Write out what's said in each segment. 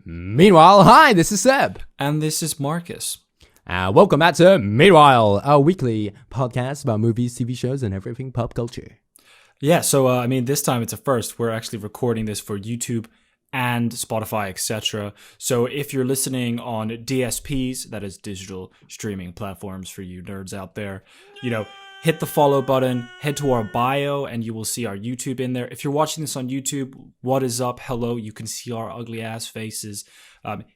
Meanwhile, hi, this is Seb. And this is Marcus. Welcome back to Meanwhile, our weekly podcast about movies, TV shows, and everything pop culture. Yeah, so this time it's a first. We're actually recording this for YouTube and Spotify, etc. So if you're listening on DSPs, that is digital streaming platforms for you nerds out there, hit the follow button, head to our bio, and you will see our YouTube in there. If you're watching this on YouTube, what is up? Hello, you can see our ugly ass faces.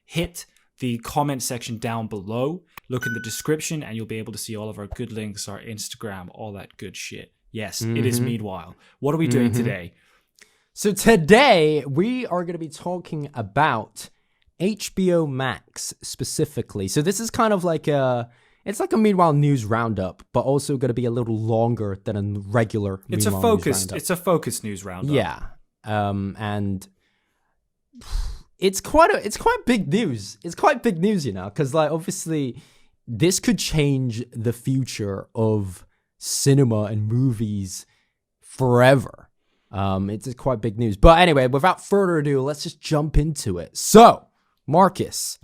Hit the comment section down below. Look in the description, and you'll be able to see all of our good links, our Instagram, all that good shit. Yes, It is Meanwhile. What are we doing today? So today, we are going to be talking about HBO Max specifically. So this is kind of like it's like a Meanwhile news roundup, but also going to be a little longer than a regular It's Meanwhile news roundup. It's a focused news roundup. Yeah. And it's quite big news. It's quite big news, because obviously this could change the future of cinema and movies forever. It's quite big news. But anyway, without further ado, let's just jump into it. So, Marcus,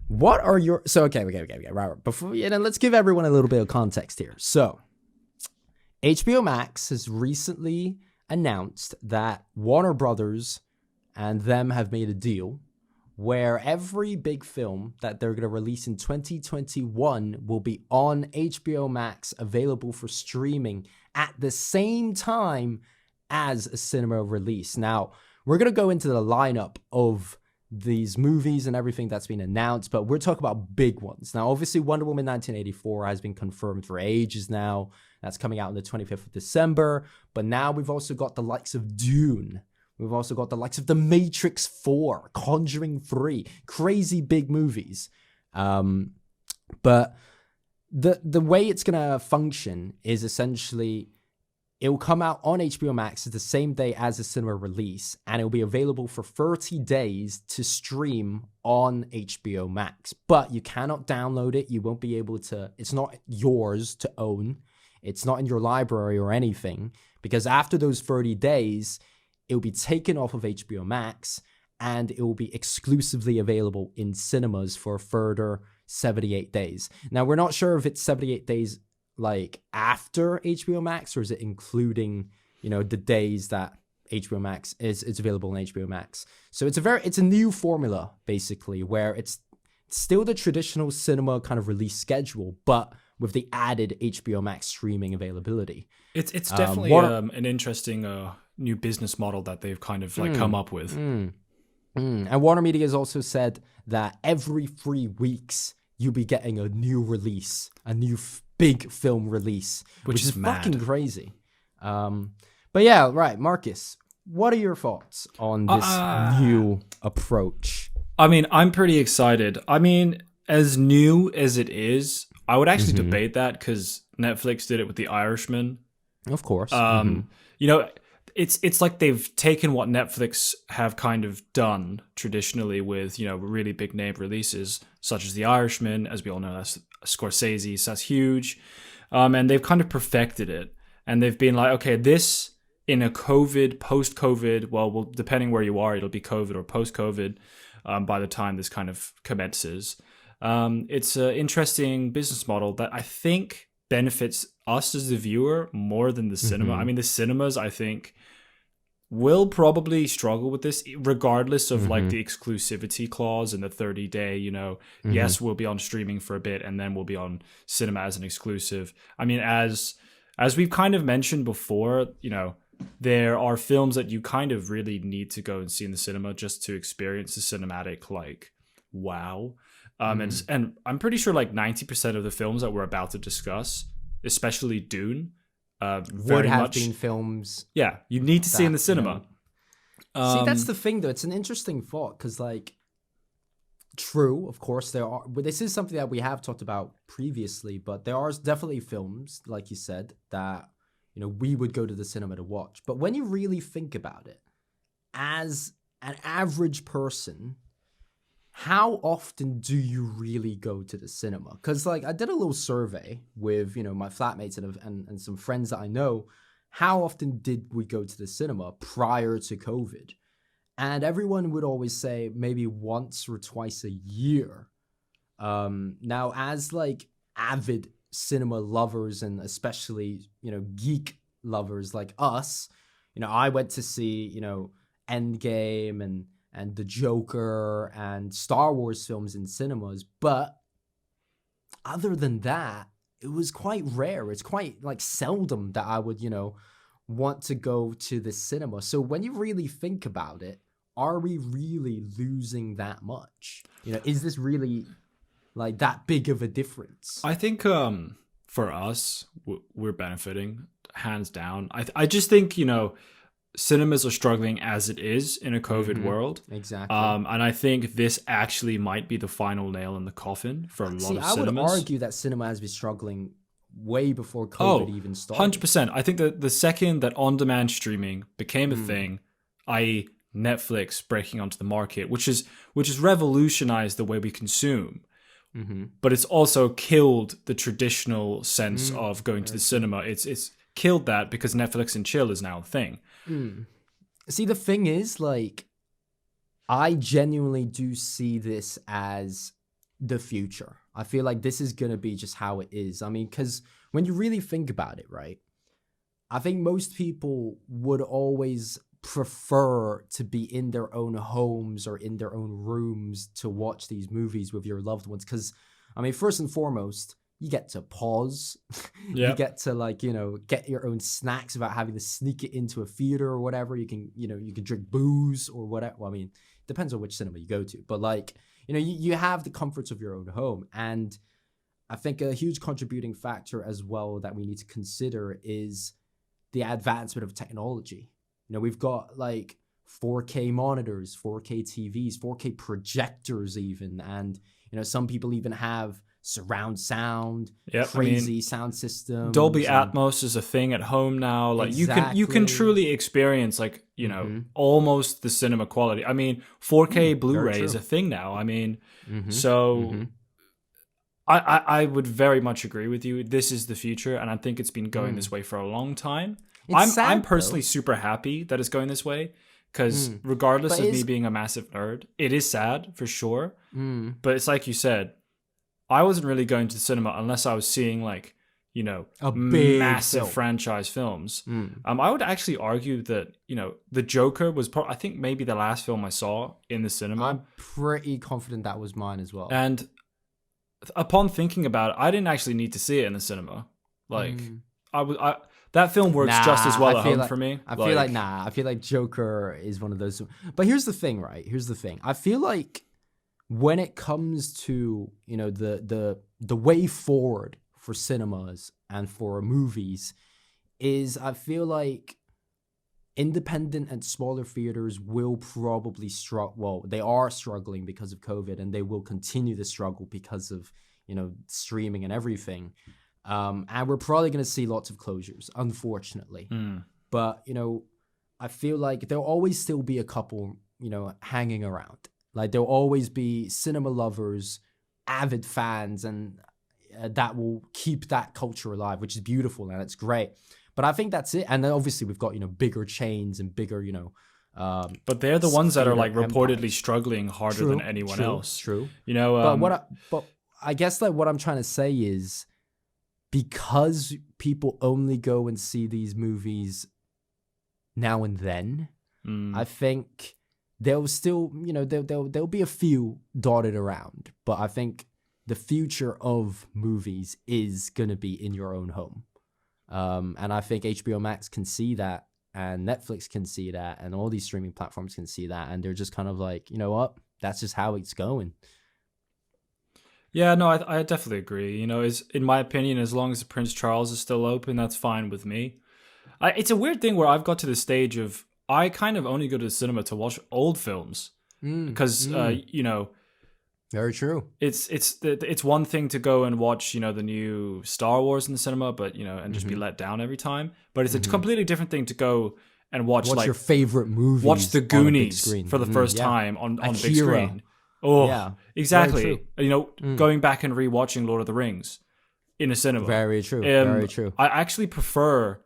what are your... So, okay, right. Before, let's give everyone a little bit of context here. So, HBO Max has recently announced that Warner Brothers and them have made a deal where every big film that they're going to release in 2021 will be on HBO Max, available for streaming at the same time as a cinema release. Now, we're going to go into the lineup of these movies and everything that's been announced, but we're talking about big ones. Now, obviously, Wonder Woman 1984 has been confirmed for ages now. That's coming out on the 25th of December. But now we've also got the likes of Dune. We've also got the likes of The Matrix 4, Conjuring 3, crazy big movies. But the way it's going to function is essentially it will come out on HBO Max the same day as the cinema release, and it will be available for 30 days to stream on HBO Max. But you cannot download it. You won't be able to. It's not yours to own. It's not in your library or anything, because after those 30 days, it will be taken off of HBO Max, and it will be exclusively available in cinemas for a further 78 days. Now, we're not sure if it's 78 days like after HBO Max, or is it including, the days that HBO Max is available on HBO Max. So it's a new formula, basically, where it's still the traditional cinema kind of release schedule, but with the added HBO Max streaming availability. It's definitely an interesting new business model that they've kind of come up with. And Warner Media has also said that every 3 weeks you'll be getting a new release, a new big film release, which is mad. Fucking crazy. But yeah, right, Marcus, what are your thoughts on this new approach? I'm pretty excited. As new as it is, I would actually debate that because Netflix did it with The Irishman. Of course. It's like they've taken what Netflix have kind of done traditionally with, really big name releases, such as The Irishman. As we all know, that's Scorsese, so that's huge. And they've kind of perfected it. And they've been like, okay, this in a post-COVID, well, depending where you are, it'll be COVID or post-COVID by the time this kind of commences. It's an interesting business model that I think benefits us as the viewer more than the cinema. The cinemas, I think, will probably struggle with this regardless of like the exclusivity clause and the 30-day, yes, we'll be on streaming for a bit and then we'll be on cinema as an exclusive. As we've kind of mentioned before, there are films that you kind of really need to go and see in the cinema just to experience the cinematic, wow. And I'm pretty sure 90% of the films that we're about to discuss, especially Dune, would have been films. Yeah, you need to see in the cinema. See, that's the thing, though. It's an interesting thought because, true, of course, there are. But this is something that we have talked about previously. But there are definitely films, like you said, that we would go to the cinema to watch. But when you really think about it, as an average person, how often do you really go to the cinema? Because I did a little survey with my flatmates and some friends that I know. How often did we go to the cinema prior to COVID? And everyone would always say maybe once or twice a year. Now, as like avid cinema lovers and especially, geek lovers like us, I went to see, Endgame and The Joker and Star Wars films in cinemas. But other than that, it was quite rare. It's quite like seldom that I would, want to go to the cinema. So when you really think about it, are we really losing that much? Is this really like that big of a difference? I think for us, we're benefiting hands down. I just think, cinemas are struggling as it is in a COVID world. Exactly. And I think this actually might be the final nail in the coffin for a lot of cinemas. I would argue that cinema has been struggling way before COVID even started. 100%. I think that the second that on-demand streaming became a thing, i.e. Netflix breaking onto the market, which has revolutionized the way we consume, but it's also killed the traditional sense of going to the cinema. It's killed that because Netflix and chill is now a thing. See, the thing is, like, I genuinely do see this as the future. I feel like this is going to be just how it is. I mean, because when you really think about it, right, I think most people would always prefer to be in their own homes or in their own rooms to watch these movies with your loved ones. Because, I mean, first and foremost, you get to pause. You get to, like, get your own snacks without having to sneak it into a theater or whatever. You can, you can drink booze or whatever. Well, I mean, depends on which cinema you go to. But, like, you have the comforts of your own home. And I think a huge contributing factor as well that we need to consider is the advancement of technology. We've got, like, 4K monitors, 4K TVs, 4K projectors even. And, some people even have surround sound, crazy sound systems. Dolby Atmos is a thing at home now. Like, you can truly experience, like, almost the cinema quality. I mean, 4K Blu-ray is a thing now. I mean, I would very much agree with you. This is the future, and I think it's been going this way for a long time. I'm personally super happy that it's going this way, because regardless of me being a massive nerd, it is sad for sure. But it's like you said, I wasn't really going to the cinema unless I was seeing, like, a big massive franchise films. I would actually argue that, The Joker was I think maybe the last film I saw in the cinema. I'm pretty confident that was mine as well. And upon thinking about it, I didn't actually need to see it in the cinema. Like, that film works just as well at home for me. I feel like Joker is one of those. But here's the thing, right? I feel like when it comes to, the way forward for cinemas and for movies is, I feel like independent and smaller theaters will probably struggle. Well, they are struggling because of COVID, and they will continue to struggle because of, streaming and everything. And we're probably going to see lots of closures, unfortunately. But, I feel like there'll always still be a couple, hanging around. Like, there'll always be cinema lovers, avid fans, and that will keep that culture alive, which is beautiful, and it's great. But I think that's it. And then obviously we've got, bigger chains and bigger, but they're the ones that are, like, reportedly struggling harder than anyone else. True. But I guess, like, what I'm trying to say is, because people only go and see these movies now and then, I think there'll still, there'll be a few dotted around, but I think the future of movies is going to be in your own home. And I think HBO Max can see that, and Netflix can see that, and all these streaming platforms can see that, and they're just kind of like, you know what, that's just how it's going. Yeah, no, I definitely agree. In my opinion, as long as Prince Charles is still open, that's fine with me. It's a weird thing where I've got to the stage of, I kind of only go to the cinema to watch old films because, very true. It's one thing to go and watch, the new Star Wars in the cinema, but, and just be let down every time. But it's a completely different thing to go and watch like your favorite movies. Watch The Goonies for the first time on the big screen. Oh, yeah, exactly. Going back and rewatching Lord of the Rings in a cinema. Very true. Very true. I actually prefer.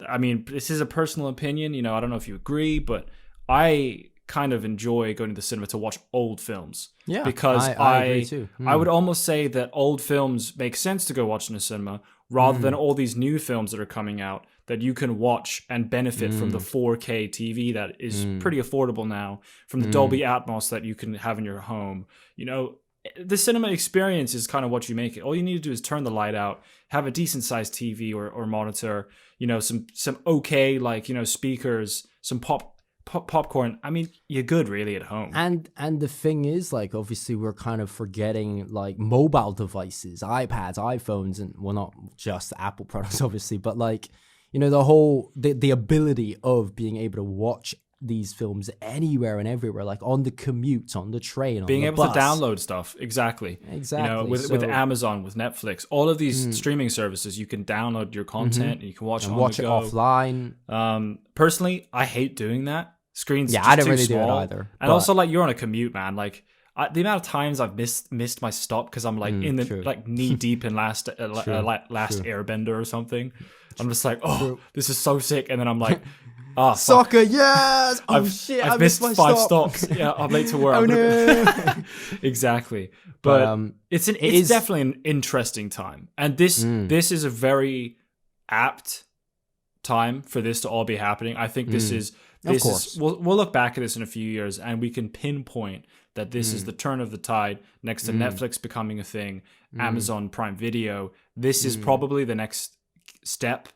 I mean, this is a personal opinion. I don't know if you agree, but I kind of enjoy going to the cinema to watch old films. Yeah, because I agree too. I would almost say that old films make sense to go watch in a cinema rather than all these new films that are coming out that you can watch and benefit from the 4K TV that is pretty affordable now, from the Dolby Atmos that you can have in your home. You know, the cinema experience is kind of what you make it. All you need to do is turn the light out, have a decent sized TV or monitor, you know, some okay, like, you know, speakers, some popcorn. I mean, you're good really at home. And the thing is, like, obviously we're kind of forgetting like mobile devices, iPads, iPhones, and well, not just Apple products, obviously, but like, you know, the ability of being able to watch these films anywhere and everywhere, like on the commute, on the train, being on the able bus. to download stuff. Exactly. You know, with Amazon, with Netflix, all of these streaming services, you can download your content and you can watch it on the go. Offline. Personally, I hate doing that. Screens, yeah, just I don't too really small. do it either. And also, like, you're on a commute, man. Like, the amount of times I've missed my stop because I'm like in the like knee deep in last Airbender or something. I'm just like, this is so sick, and then I'm like, soccer, yes. Shit, I've missed my 5 stop. stops. Yeah, I'm late to work. Oh no. Exactly, but it's is definitely an interesting time, and this is a very apt time for this to all be happening. I think this is. We'll look back at this in a few years and we can pinpoint that this is the turn of the tide next to Netflix becoming a thing, Amazon Prime Video. This is probably the next step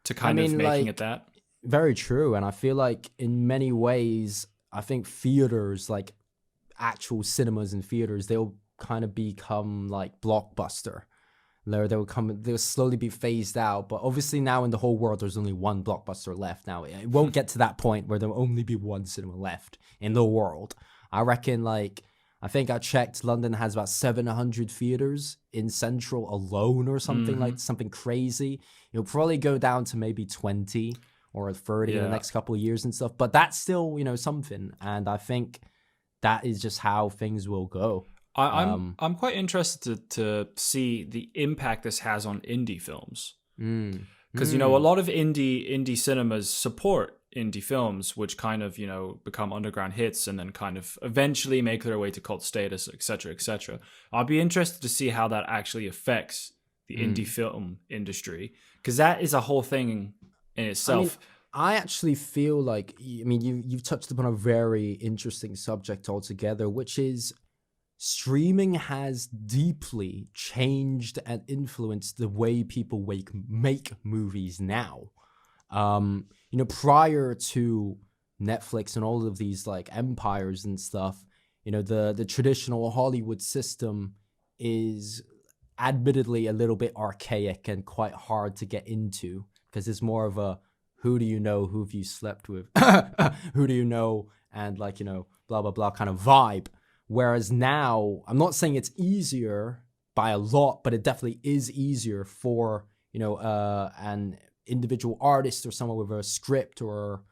to kind of making it that. Very true. And I feel like in many ways, I think theaters, like actual cinemas and theaters, they'll kind of become like Blockbuster. They'll slowly be phased out, but obviously now in the whole world there's only one Blockbuster left. Now it won't get to that point where there'll only be one cinema left in the world. I reckon, like, I think I checked, London has about 700 theaters in Central alone or something, like something crazy. It'll probably go down to maybe 20 or 30 in the next couple of years and stuff, but that's still, you know, something. And I think that is just how things will go. I'm quite interested to see the impact this has on indie films, because you know, a lot of indie cinemas support indie films, which kind of, you know, become underground hits and then kind of eventually make their way to cult status, etc., etc. I'll be interested to see how that actually affects the indie film industry, because that is a whole thing in itself. I actually feel like, I mean, you've touched upon a very interesting subject altogether, which is streaming has deeply changed and influenced the way people make movies now. You know, prior to Netflix and all of these like empires and stuff, you know, the traditional Hollywood system is admittedly a little bit archaic and quite hard to get into, because it's more of a who do you know, who have you slept with, who do you know, and like, you know, blah blah blah kind of vibe. Whereas now, I'm not saying it's easier by a lot, but it definitely is easier for, you know, an individual artist or someone with a script or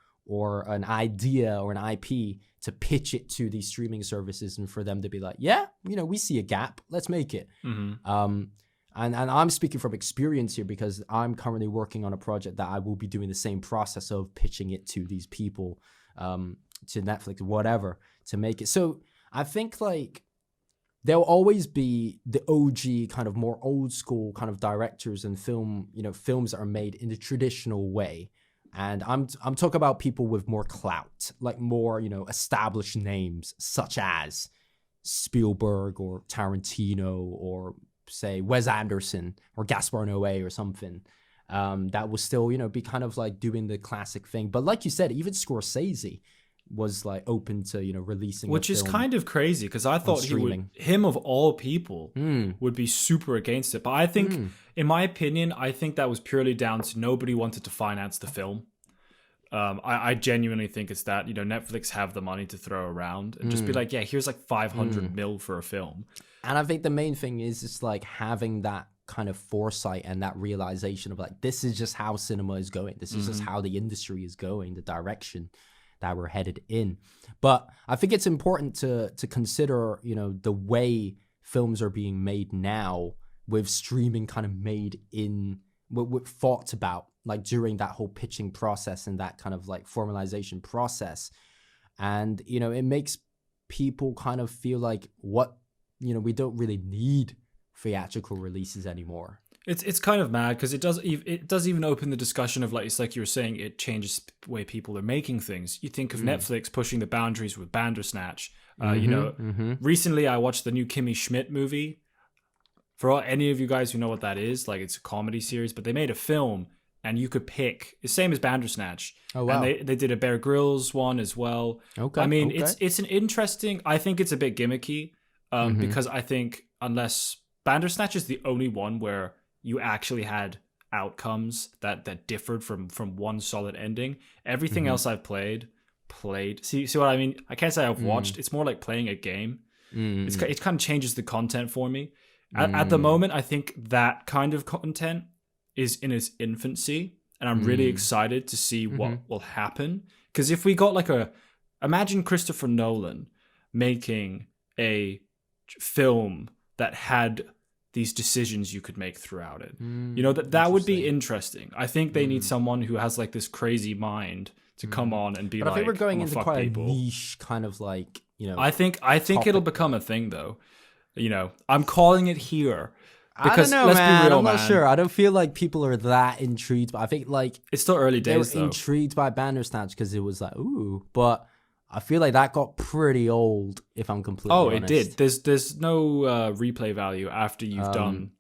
an idea or an IP to pitch it to these streaming services and for them to be like, yeah, you know, we see a gap, let's make it. And I'm speaking from experience here because I'm currently working on a project that I will be doing the same process of pitching it to these people, to Netflix, whatever, to make it. So I think like there'll always be the OG kind of more old school kind of directors and films that are made in the traditional way. And I'm talking about people with more clout, like more, you know, established names such as Spielberg or Tarantino or say Wes Anderson or Gaspar Noé or something. That will still, you know, be kind of like doing the classic thing. But like you said, even Scorsese was like open to, you know, releasing, which is kind of crazy because I thought him of all people would be super against it. But I think, in my opinion, I think that was purely down to nobody wanted to finance the film. I genuinely think it's that, you know, Netflix have the money to throw around and just be like, yeah, here's like 500 mil for a film. And I think the main thing is just like having that kind of foresight and that realization of like, this is just how cinema is going. This is just how the industry is going, the direction that we're headed in. But I think it's important to consider, you know, the way films are being made now with streaming kind of made in, with thought about like during that whole pitching process and that kind of like formalization process. And, it makes people kind of feel like we don't really need theatrical releases anymore. It's kind of mad because it does even open the discussion of, like, it's like you were saying, it changes the way people are making things. You think of Netflix pushing the boundaries with Bandersnatch. Recently I watched the new Kimmy Schmidt movie. For any of you guys who know what that is, like, it's a comedy series, but they made a film and you could pick the same as Bandersnatch. Oh wow! And they did a Bear Grylls one as well. Okay. I mean, okay. it's an interesting. I think it's a bit gimmicky, because I think unless Bandersnatch is the only one where you actually had outcomes that differed from one solid ending. Everything else I've played. See what I mean? I can't say I've watched. It's more like playing a game. It kind of changes the content for me. At the moment, I think that kind of content is in its infancy, and I'm really excited to see what will happen. Because if we got imagine Christopher Nolan making a film that had these decisions you could make throughout it. That would be interesting. I think they need someone who has like this crazy mind to come on and be but like, I think we're going into quite people. a niche kind of like, I think it'll become a thing though. I'm calling it here. Because I don't know, let's man. be real, I'm not sure. I don't feel like people are that intrigued. But I think like it's still early days. They were intrigued by Bandersnatch because it was like, ooh. But I feel like that got pretty old. If I'm completely honest. It did. There's no replay value after you've done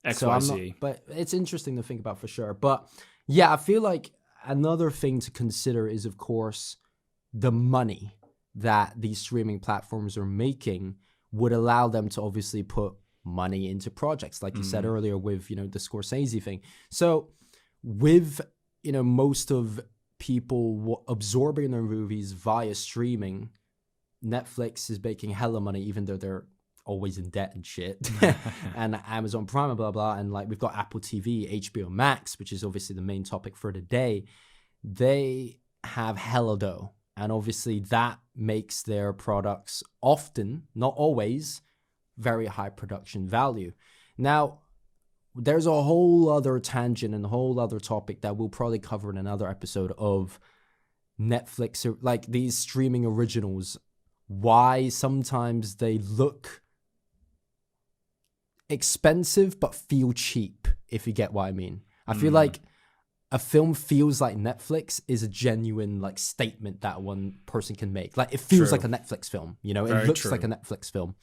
XYZ. But it's interesting to think about for sure. But yeah, I feel like another thing to consider is, of course, the money that these streaming platforms are making would allow them to obviously put money into projects, like you said earlier with, the Scorsese thing. So with, most of people absorbing their movies via streaming, Netflix is making hella money, even though they're always in debt and shit. And Amazon Prime and blah, blah. And like we've got Apple TV, HBO Max, which is obviously the main topic for today. They have hella dough. And obviously that makes their products often, not always, very high production value. Now, there's a whole other tangent and a whole other topic that we'll probably cover in another episode of Netflix, like these streaming originals, why sometimes they look expensive but feel cheap, if you get what I mean. I feel like a film feels like Netflix is a genuine like statement that one person can make. Like it feels like a Netflix film, it looks like a Netflix film.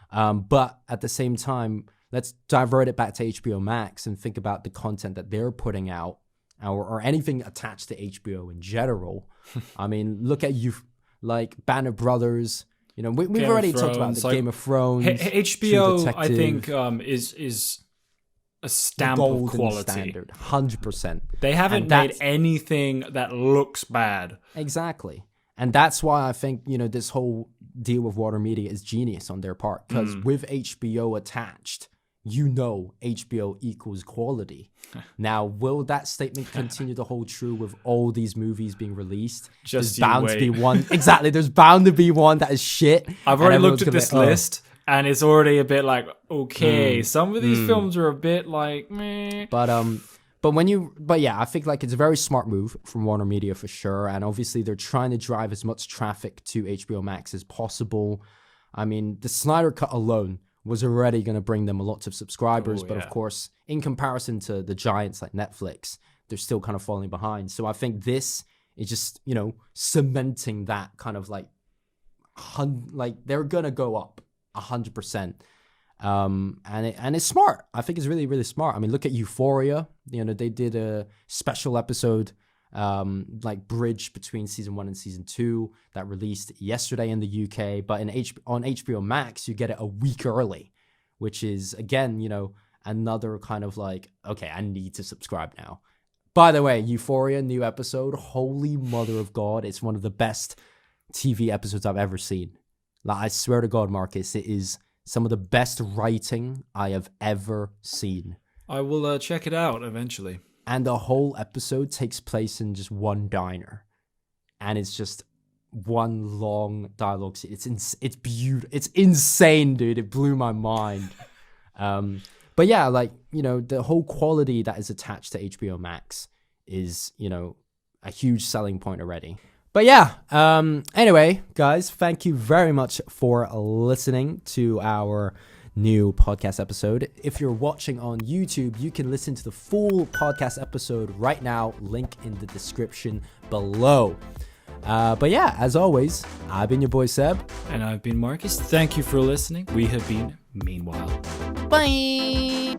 But at the same time, let's divert it back to HBO Max and think about the content that they're putting out, or anything attached to HBO in general. I mean, look at you, like Banner Brothers. We've already talked about the Game of Thrones. HBO, I think, is a stamp of quality. Standard, 100%. They haven't made anything that looks bad. Exactly. And that's why I think, this whole deal with Warner Media is genius on their part. Because with HBO attached, HBO equals quality. Now, will that statement continue to hold true with all these movies being released? Just there's bound to be one. Exactly. There's bound to be one that is shit. I've already looked at this list. And it's already a bit like, okay, some of these films are a bit like, meh. But yeah, I think like it's a very smart move from Warner Media for sure. And obviously they're trying to drive as much traffic to HBO Max as possible. I mean, the Snyder Cut alone was already going to bring them a lot of subscribers. But of course, in comparison to the giants like Netflix, they're still kind of falling behind. So I think this is just, cementing that kind of like they're going to go up 100%. And it's smart. I think it's really, really smart. I mean, look at Euphoria. They did a special episode, like bridge between season 1 and season 2 that released yesterday in the UK. But on HBO Max, you get it a week early, which is again, another kind of like, okay, I need to subscribe now. By the way, Euphoria new episode. Holy mother of God! It's one of the best TV episodes I've ever seen. Like, I swear to God, Marcus, it is some of the best writing I have ever seen. I will check it out eventually. And the whole episode takes place in just one diner. And it's just one long dialogue scene. It's beautiful. It's insane, dude. It blew my mind. But yeah, like, the whole quality that is attached to HBO Max is, a huge selling point already. But yeah, anyway, guys, thank you very much for listening to our new podcast episode. If you're watching on YouTube, you can listen to the full podcast episode right now, link in the description below. But yeah, as always, I've been your boy Seb. And I've been Marcus. Thank you for listening. We have been Meanwhile. Bye!